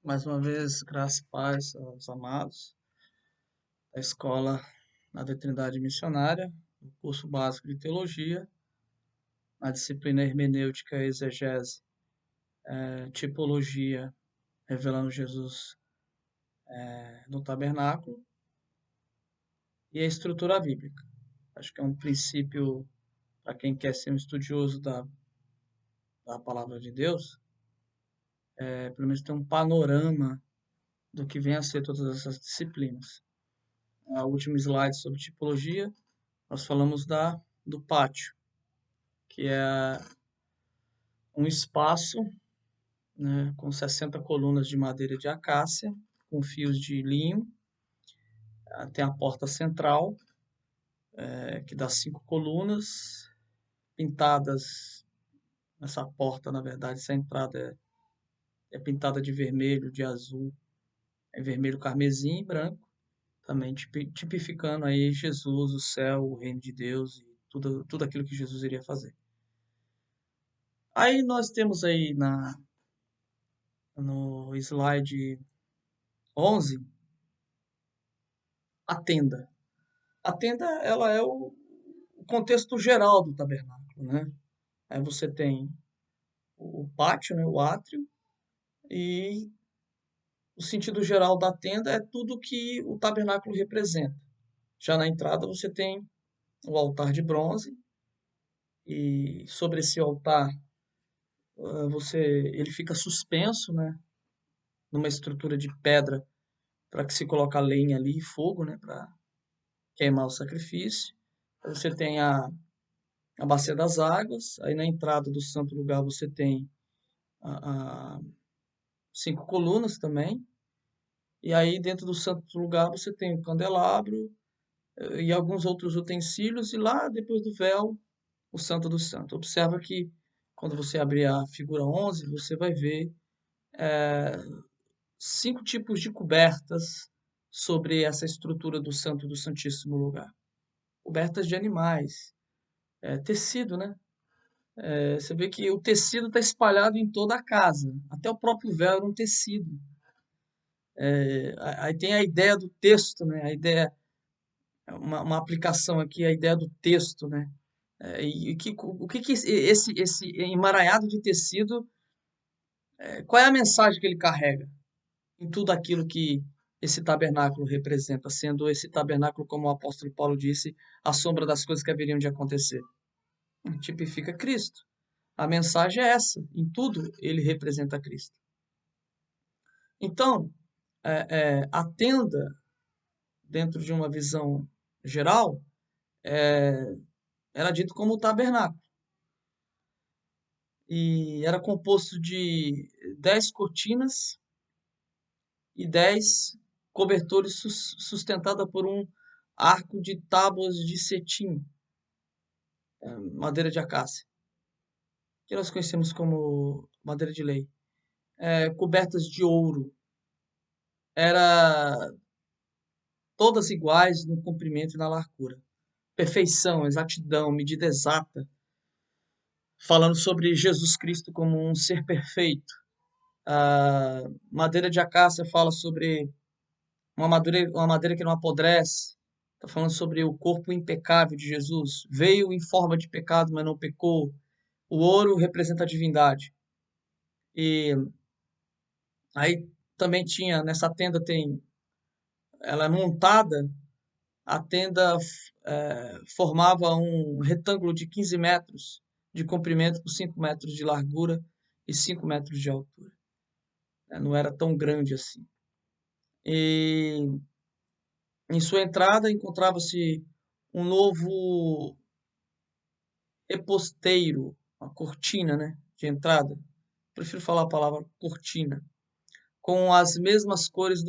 Mais uma vez, graças e paz aos amados da Escola da Trindade Missionária, o curso básico de Teologia, a disciplina Hermenêutica e Exegese, Tipologia, revelando Jesus no Tabernáculo, e a estrutura bíblica. Acho que é um princípio para quem quer ser um estudioso da Palavra de Deus, pelo menos ter um panorama do que vem a ser todas essas disciplinas. A última slide sobre tipologia, nós falamos do pátio, que é um espaço, né, com 60 colunas de madeira de acácia, com fios de linho. Tem a porta central, que dá 5 colunas, pintadas nessa porta, na verdade, essa entrada é pintada de vermelho, de azul, vermelho carmesim e branco, também tipificando aí Jesus, o céu, o reino de Deus e tudo aquilo que Jesus iria fazer. Aí nós temos aí no slide 11 a tenda. A tenda, ela é o contexto geral do tabernáculo, né? Aí você tem o pátio, né, o átrio, e o sentido geral da tenda é tudo que o tabernáculo representa. Já na entrada você tem o altar de bronze, e sobre esse altar ele fica suspenso, né, numa estrutura de pedra para que se coloque a lenha ali e fogo, né, para queimar o sacrifício. Você tem a bacia das águas, aí na entrada do santo lugar você tem a 5 colunas também, e aí dentro do santo lugar você tem o candelabro e alguns outros utensílios, e lá depois do véu, o santo do santo. Observa que quando você abrir a figura 11, você vai ver 5 tipos de cobertas sobre essa estrutura do santo do santíssimo lugar. Cobertas de animais, tecido, né? Você vê que o tecido está espalhado em toda a casa, até o próprio véu era um tecido. Aí tem a ideia do texto, né? A ideia, uma aplicação aqui, a ideia do texto, né? O que esse emaranhado de tecido, qual é a mensagem que ele carrega em tudo aquilo que esse tabernáculo representa, sendo esse tabernáculo, como o apóstolo Paulo disse, a sombra das coisas que haveriam de acontecer? Tipifica Cristo. A mensagem é essa, em tudo ele representa Cristo. Então, a tenda, dentro de uma visão geral, era dito como o tabernáculo. E era composto de 10 cortinas e 10 cobertores sustentada por um arco de tábuas de cetim, madeira de acácia, que nós conhecemos como madeira de lei, cobertas de ouro. Era todas iguais no comprimento e na largura. Perfeição, exatidão, medida exata, falando sobre Jesus Cristo como um ser perfeito. A madeira de acácia fala sobre uma madeira que não apodrece. Está falando sobre o corpo impecável de Jesus. Veio em forma de pecado, mas não pecou. O ouro representa a divindade. E aí também tinha, nessa tenda ela é montada, a tenda formava um retângulo de 15 metros de comprimento por 5 metros de largura e 5 metros de altura. Não era tão grande assim. E em sua entrada encontrava-se um novo reposteiro, uma cortina, né, de entrada. Prefiro falar a palavra cortina, com as mesmas cores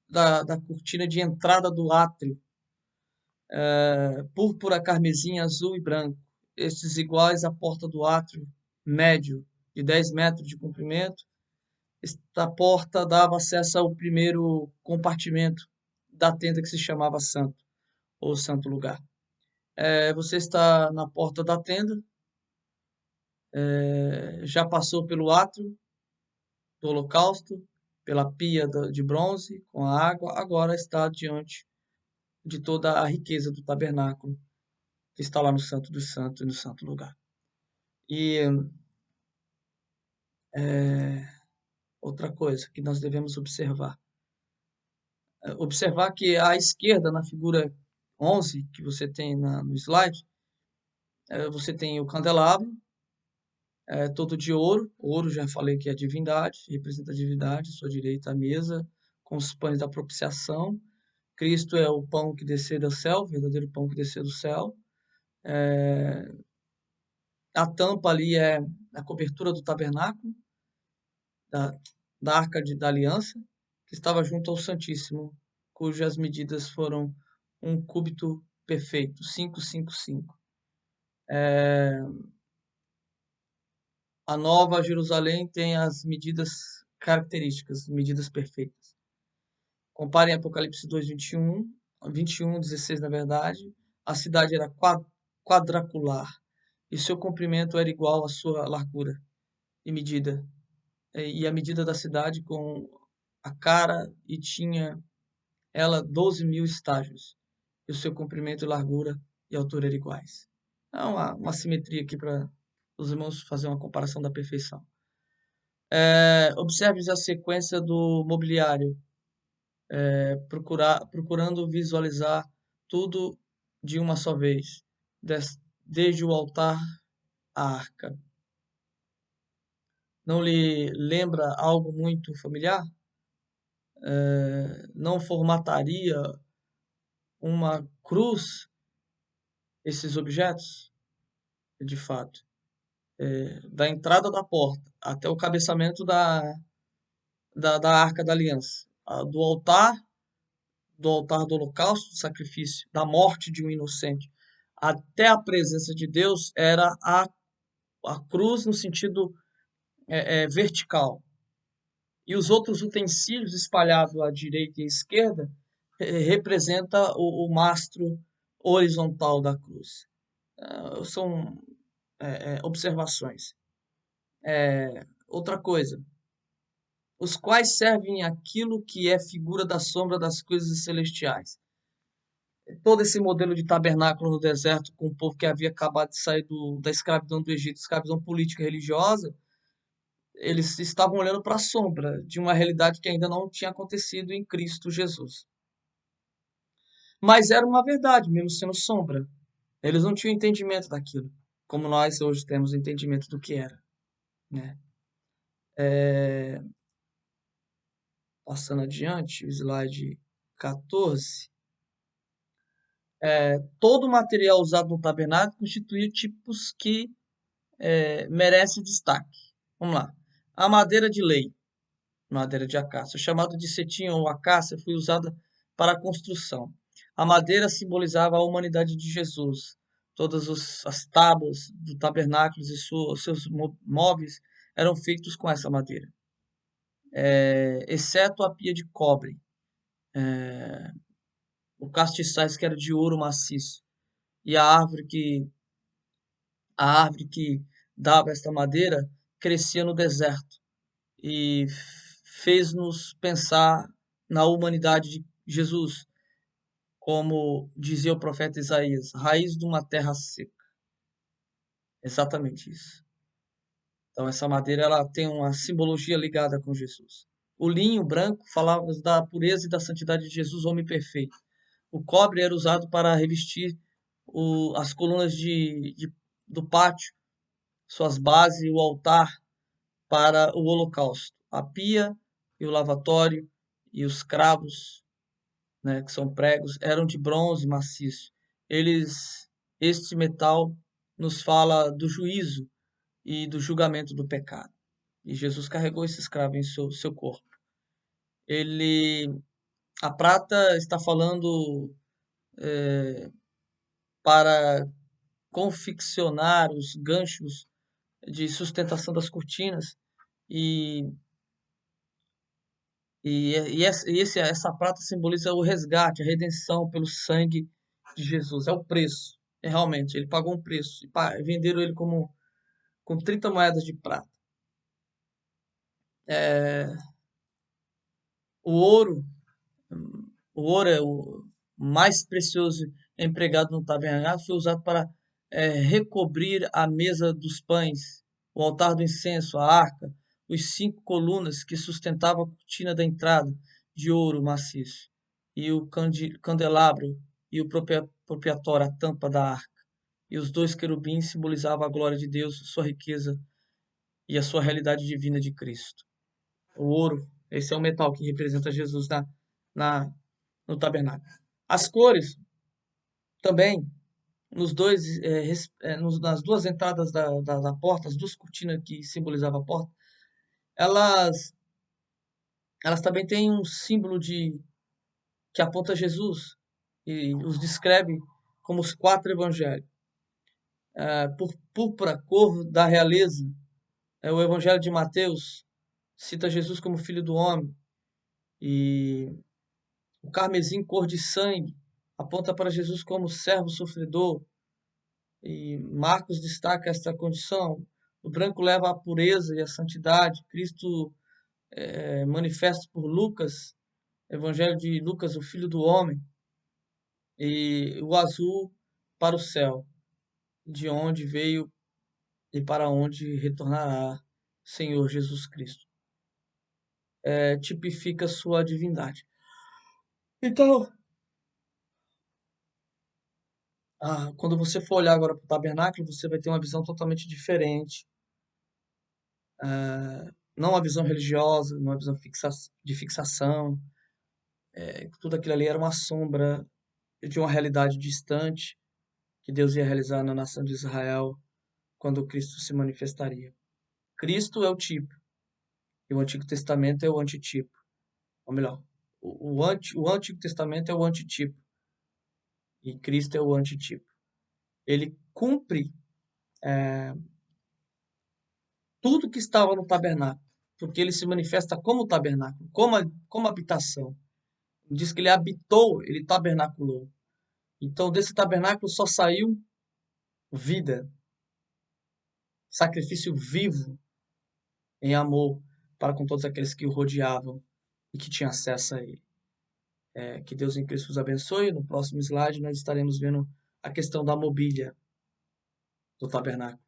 da cortina de entrada do átrio, púrpura, carmesim, azul e branco, estes iguais à porta do átrio médio, de 10 metros de comprimento. Esta porta dava acesso ao primeiro compartimento da tenda que se chamava Santo, ou Santo Lugar. Você está na porta da tenda, já passou pelo átrio do holocausto, pela pia de bronze com a água, agora está diante de toda a riqueza do tabernáculo, que está lá no Santo dos Santos e no Santo Lugar. E outra coisa que nós devemos observar que à esquerda, na figura 11 que você tem no slide, você tem o candelabro, todo de ouro. Ouro, já falei que é divindade, representa a divindade. À sua direita, a mesa com os pães da propiciação. Cristo é o pão que desceu do céu, o verdadeiro pão que desceu do céu. A tampa ali é a cobertura do tabernáculo, da, da arca da aliança, que estava junto ao Santíssimo, cujas medidas foram um cúbito perfeito, 555. A Nova Jerusalém tem as medidas características, medidas perfeitas. Comparem Apocalipse 2, 21, 16 na verdade. A cidade era quadracular e seu comprimento era igual à sua largura e medida. E a medida da cidade com a cara, e tinha ela 12.000 estágios, e o seu comprimento, largura e altura eram iguais. Há uma simetria aqui para os irmãos fazer uma comparação da perfeição. Observe a sequência do mobiliário, procurando visualizar tudo de uma só vez, desde o altar à arca. Não lhe lembra algo muito familiar? Não formataria uma cruz esses objetos? De fato. Da entrada da porta até o cabeçamento da Arca da Aliança. Do altar do holocausto, do sacrifício, da morte de um inocente, até a presença de Deus, era a cruz no sentido vertical. E os outros utensílios espalhados à direita e à esquerda representa o mastro horizontal da cruz. São observações. Outra coisa, os quais servem aquilo que é figura da sombra das coisas celestiais. Todo esse modelo de tabernáculo no deserto, com o povo que havia acabado de sair da escravidão do Egito, escravidão política e religiosa, eles estavam olhando para a sombra de uma realidade que ainda não tinha acontecido em Cristo Jesus. Mas era uma verdade, mesmo sendo sombra. Eles não tinham entendimento daquilo, como nós hoje temos entendimento do que era, né? Passando adiante, o slide 14. Todo o material usado no tabernáculo constituía tipos que merecem destaque. Vamos lá. A madeira de lei, madeira de acácia, chamada de cetim ou acácia, foi usada para a construção. A madeira simbolizava a humanidade de Jesus. Todas as tábuas do tabernáculo e seus móveis eram feitos com essa madeira, exceto a pia de cobre, o castiçais que era de ouro maciço, e a árvore que dava esta madeira crescia no deserto e fez-nos pensar na humanidade de Jesus, como dizia o profeta Isaías, raiz de uma terra seca. Exatamente isso. Então essa madeira ela tem uma simbologia ligada com Jesus. O linho branco falava da pureza e da santidade de Jesus, homem perfeito. O cobre era usado para revestir as colunas do pátio, suas bases e o altar para o holocausto. A pia e o lavatório e os cravos, né, que são pregos, eram de bronze maciço. Este metal nos fala do juízo e do julgamento do pecado. E Jesus carregou esse escravo em seu corpo. A prata está falando para confeccionar os ganchos de sustentação das cortinas e essa prata simboliza o resgate, a redenção pelo sangue de Jesus. É o preço. Realmente, ele pagou um preço. E venderam ele com 30 moedas de prata. O ouro, o ouro é o mais precioso empregado no tabernáculo, foi usado para recobrir a mesa dos pães, o altar do incenso, a arca, os 5 colunas que sustentavam a cortina da entrada de ouro maciço, e o candelabro e o propiatório, a tampa da arca. E os 2 querubins simbolizavam a glória de Deus, sua riqueza e a sua realidade divina de Cristo. O ouro, esse é o metal que representa Jesus na, no tabernáculo. As cores também, nas 2 entradas da porta, as 2 cortinas que simbolizavam a porta, elas, elas também têm um símbolo que aponta a Jesus e os descreve como os 4 evangelhos. Por púrpura, cor da realeza, o evangelho de Mateus cita Jesus como filho do homem, e o carmesim, cor de sangue, aponta para Jesus como servo sofredor, e Marcos destaca esta condição. O branco leva a pureza e a santidade. Cristo é manifesto por Lucas, Evangelho de Lucas, o Filho do Homem, e o azul para o céu, de onde veio e para onde retornará Senhor Jesus Cristo. Tipifica sua divindade. Então, quando você for olhar agora para o tabernáculo, você vai ter uma visão totalmente diferente. Não uma visão religiosa, uma visão de fixação. Tudo aquilo ali era uma sombra de uma realidade distante que Deus ia realizar na nação de Israel quando Cristo se manifestaria. Cristo é o tipo e o Antigo Testamento é o antitipo. Ou melhor, o Antigo Testamento é o antitipo e Cristo é o antitipo. Ele cumpre tudo que estava no tabernáculo, porque ele se manifesta como tabernáculo, como habitação. Diz que ele habitou, ele tabernaculou. Então, desse tabernáculo só saiu vida, sacrifício vivo em amor para com todos aqueles que o rodeavam e que tinham acesso a ele. Que Deus em Cristo os abençoe. No próximo slide nós estaremos vendo a questão da mobília do tabernáculo.